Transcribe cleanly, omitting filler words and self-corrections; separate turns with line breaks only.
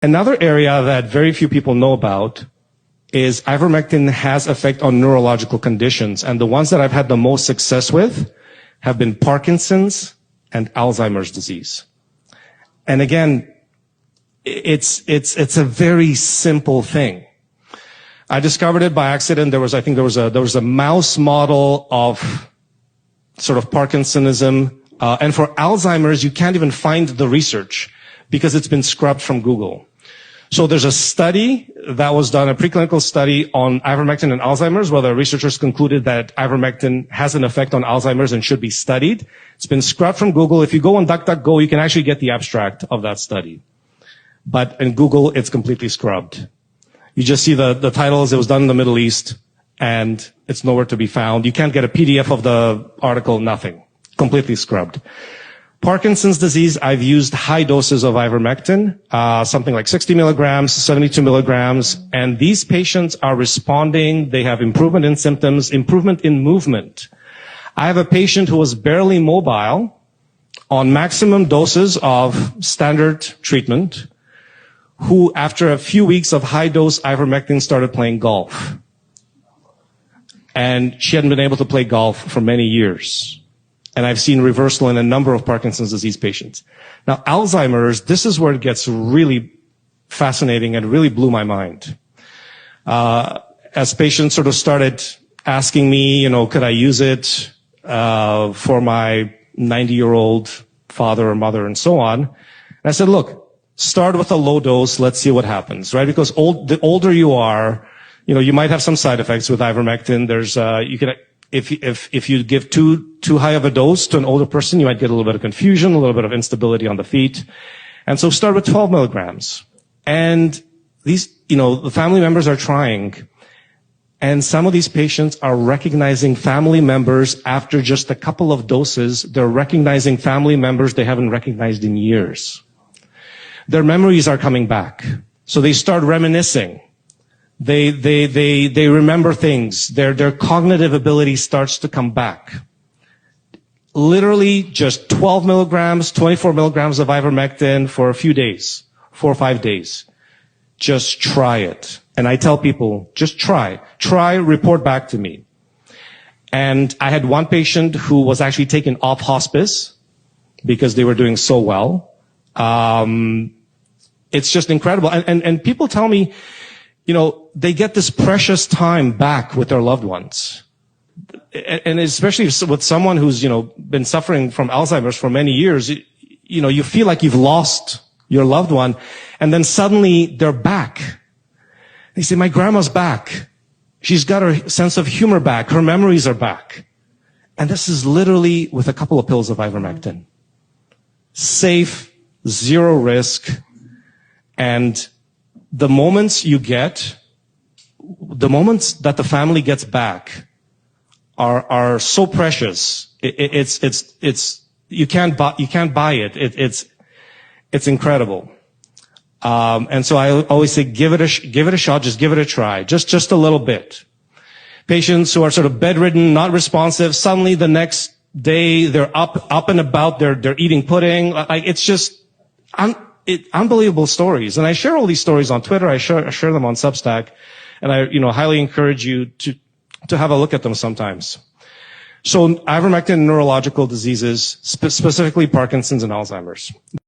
Another area that very few people know about is ivermectin has effect on neurological conditions. And the ones that I've had the most success with have been Parkinson's and Alzheimer's disease. And again, it's a very simple thing. I discovered it by accident. There was a mouse model of sort of Parkinsonism. And for Alzheimer's, you can't even find the research because it's been scrubbed from Google. So there's a study that was done, a preclinical study on ivermectin and Alzheimer's, where the researchers concluded that ivermectin has an effect on Alzheimer's and should be studied. It's been scrubbed from Google. If you go on DuckDuckGo, you can actually get the abstract of that study. But in Google, it's completely scrubbed. You just see the titles. It was done in the Middle East, and it's nowhere to be found. You can't get a PDF of the article, nothing. Completely scrubbed. Parkinson's disease, I've used high doses of ivermectin, something like 60 milligrams, 72 milligrams, and these patients are responding. They have improvement in symptoms, improvement in movement. I have a patient who was barely mobile on maximum doses of standard treatment, who after a few weeks of high dose ivermectin started playing golf. And she hadn't been able to play golf for many years. And I've seen reversal in a number of Parkinson's disease patients. Now, Alzheimer's, this is where it gets really fascinating and really blew my mind. As patients sort of started asking me, could I use it for my 90-year-old father or mother and so on. And I said, look, start with a low dose. Let's see what happens, right? Because the older you are, you might have some side effects with ivermectin. There's, if you give too high of a dose to an older person, you might get a little bit of confusion, a little bit of instability on the feet. And so start with 12 milligrams. And these, the family members are trying. And some of these patients are recognizing family members after just a couple of doses. They're recognizing family members they haven't recognized in years. Their memories are coming back. So they start reminiscing. They remember things. Their cognitive ability starts to come back. Literally just 12 milligrams, 24 milligrams of ivermectin for a few days, 4 or 5 days. Just try it. And I tell people, just try, report back to me. And I had one patient who was actually taken off hospice because they were doing so well. It's just incredible. And people tell me, they get this precious time back with their loved ones. And especially with someone who's, been suffering from Alzheimer's for many years, you feel like you've lost your loved one. And then suddenly they're back. They say, my grandma's back. She's got her sense of humor back. Her memories are back. And this is literally with a couple of pills of ivermectin. Safe, zero risk. And the moments that the family gets back are so precious. You can't buy it. It's incredible. And so I always say, give it a shot, just give it a try, just a little bit. Patients who are sort of bedridden, not responsive, suddenly the next day they're up and about, they're eating pudding. Like, it's just unbelievable stories. And I share all these stories on Twitter. I share them on Substack, and I, highly encourage you to have a look at them sometimes. So ivermectin in neurological diseases, specifically Parkinson's and Alzheimer's.